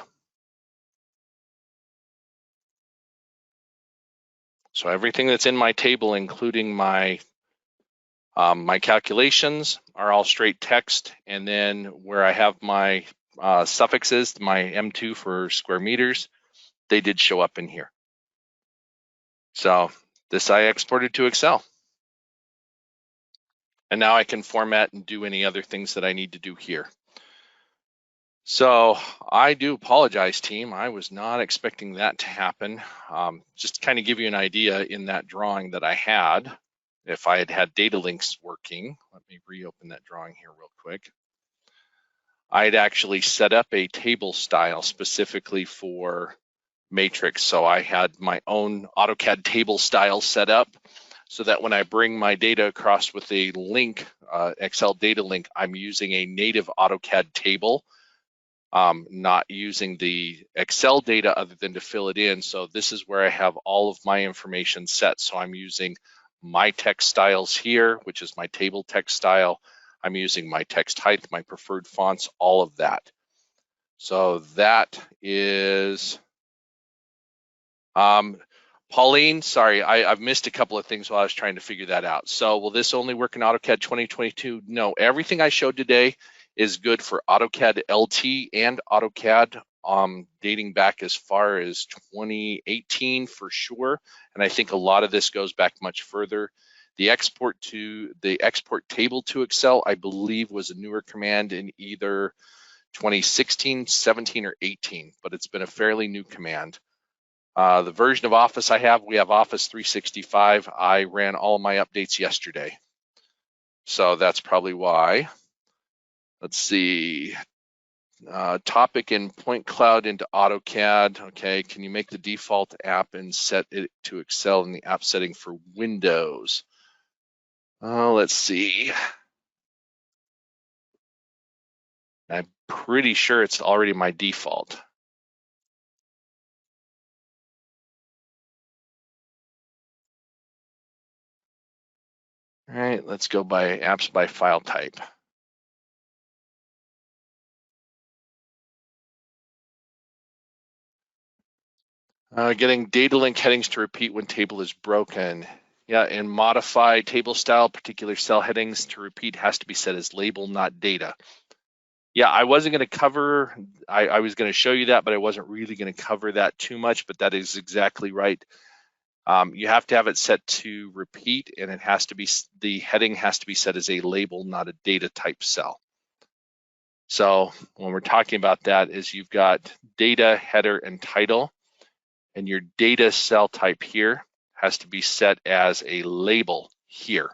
So everything that's in my table, including my my calculations, are all straight text, and then where I have my suffixes, my M2 for square meters, they did show up in here. So this I exported to Excel. And now I can format and do any other things that I need to do here. So I do apologize, team. I was not expecting that to happen. Just to kind of give you an idea, in that drawing that I had, if I had had data links working, let me reopen that drawing here real quick. I'd actually set up a table style specifically for matrix. So I had my own AutoCAD table style set up so that when I bring my data across with a link, Excel data link, I'm using a native AutoCAD table, not using the Excel data other than to fill it in. So this is where I have all of my information set. So I'm using my text styles here, which is my table text style. I'm using my text height, my preferred fonts, all of that. So that is, Pauline, sorry, I've missed a couple of things while I was trying to figure that out. So will this only work in AutoCAD 2022? No, everything I showed today is good for AutoCAD LT and AutoCAD dating back as far as 2018 for sure. And I think a lot of this goes back much further. The export table to Excel, I believe, was a newer command in either 2016, 17, or 18, but it's been a fairly new command. The version of Office we have Office 365. I ran all my updates yesterday. So that's probably why. Let's see. Topic in point cloud into AutoCAD. Okay, can you make the default app and set it to Excel in the app setting for Windows? Let's see. I'm pretty sure it's already my default. All right, let's go by apps by file type. Getting data link headings to repeat when table is broken. Yeah, and modify table style, particular cell headings to repeat has to be set as label, not data. Yeah, I wasn't going to cover, I was going to show you that, but I wasn't really going to cover that too much, but that is exactly right. You have to have it set to repeat, and it has to be, the heading has to be set as a label, not a data type cell. So when we're talking about that is you've got data, header, and title. And your data cell type here has to be set as a label here.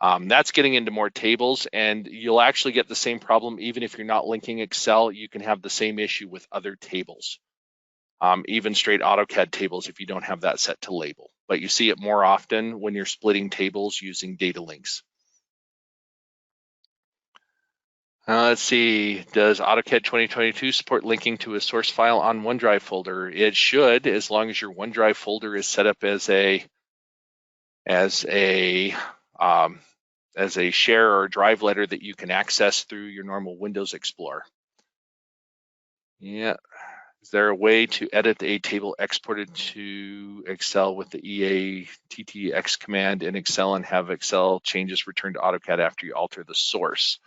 That's getting into more tables, and you'll actually get the same problem even if you're not linking Excel. You can have the same issue with other tables, even straight AutoCAD tables if you don't have that set to label. But you see it more often when you're splitting tables using data links. Let's see, does AutoCAD 2022 support linking to a source file on OneDrive folder? It should, as long as your OneDrive folder is set up as a share or drive letter that you can access through your normal Windows Explorer. Yeah, is there a way to edit a table exported to Excel with the EATTX command in Excel and have Excel changes returned to AutoCAD after you alter the source?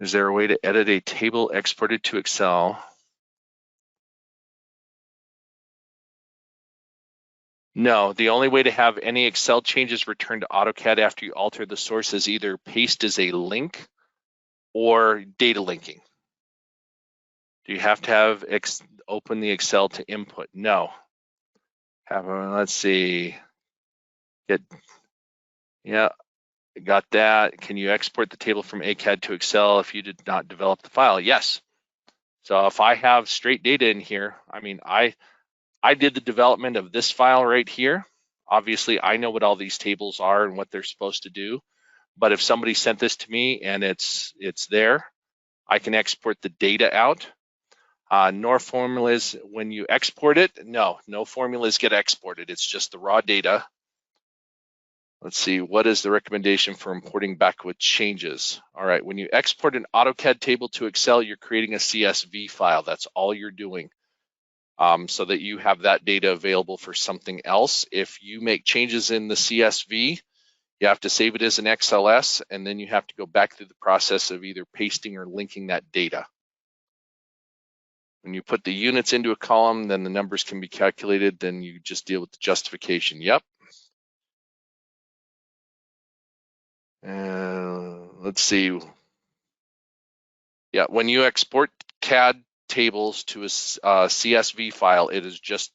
Is there a way to edit a table exported to Excel? No, the only way to have any Excel changes returned to AutoCAD after you alter the source is either paste as a link or data linking. Do you have to have open the Excel to input? No. Let's see. Yeah, got that. Can you export the table from AutoCAD to Excel if you did not develop the file? Yes. So if I have straight data in here, I mean, I did the development of this file right here. Obviously, I know what all these tables are and what they're supposed to do. But if somebody sent this to me and it's there, I can export the data out. Nor formulas when you export it. No formulas get exported. It's just the raw data. Let's see, what is the recommendation for importing back with changes? All right, when you export an AutoCAD table to Excel, you're creating a CSV file. That's all you're doing, so that you have that data available for something else. If you make changes in the CSV, you have to save it as an XLS, and then you have to go back through the process of either pasting or linking that data. When you put the units into a column, then the numbers can be calculated, then you just deal with the justification. Yep. Let's see. Yeah, when you export CAD tables to a CSV file, it is just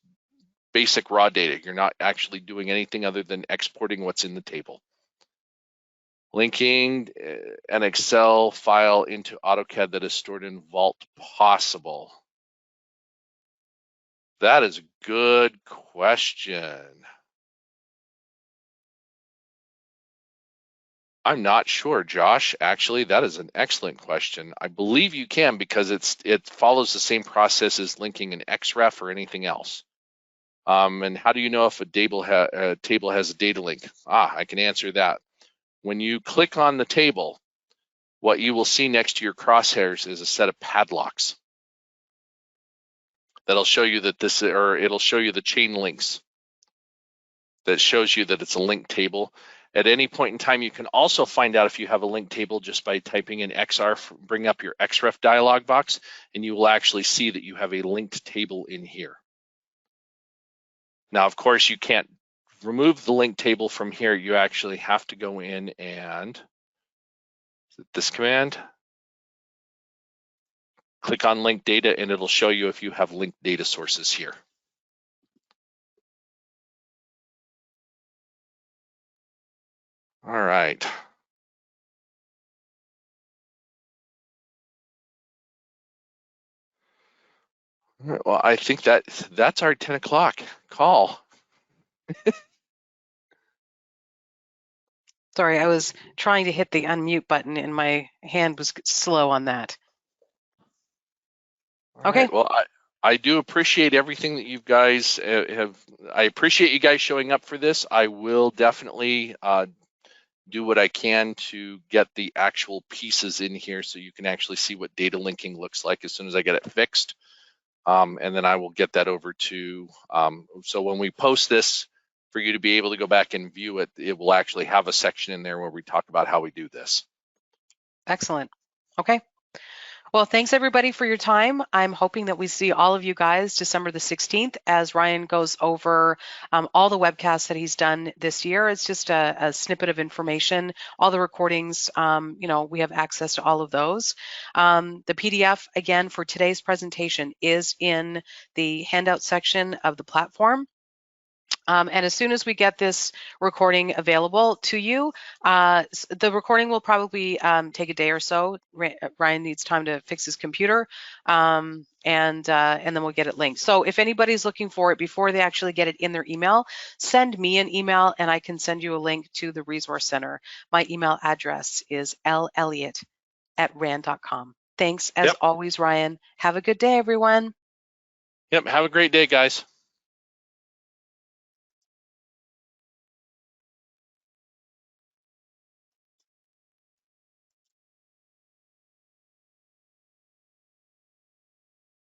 basic raw data. You're not actually doing anything other than exporting what's in the table. Linking an Excel file into AutoCAD that is stored in Vault possible. That is a good question. I'm not sure, Josh. Actually, that is an excellent question. I believe you can because it follows the same process as linking an XREF or anything else. And how do you know if a table has a data link? I can answer that. When you click on the table, what you will see next to your crosshairs is a set of padlocks that'll show you that it'll show you the chain links that shows you that it's a linked table. At any point in time, you can also find out if you have a linked table just by typing in XR, bring up your XREF dialog box, and you will actually see that you have a linked table in here. Now, of course, you can't remove the linked table from here. You actually have to go in and, this command, click on linked data, and it'll show you if you have linked data sources here. All right. Well, I think that's our 10 o'clock call. Sorry, I was trying to hit the unmute button and my hand was slow on that. Okay. Right, well, I do appreciate everything that you guys have. I appreciate you guys showing up for this. I will definitely do what I can to get the actual pieces in here so you can actually see what data linking looks like as soon as I get it fixed. And then I will get that over to, so when we post this, for you to be able to go back and view it, it will actually have a section in there where we talk about how we do this. Excellent. Okay. Well, thanks everybody for your time. I'm hoping that we see all of you guys December the 16th as Ryan goes over all the webcasts that he's done this year. It's just a snippet of information. All the recordings, we have access to all of those. The PDF, again, for today's presentation is in the handout section of the platform. And as soon as we get this recording available to you, the recording will probably take a day or so. Ryan needs time to fix his computer, and then we'll get it linked. So if anybody's looking for it before they actually get it in their email, send me an email and I can send you a link to the Resource Center. My email address is lelliott@rand.com. Thanks as always, Ryan. Have a good day, everyone. Yep, have a great day, guys.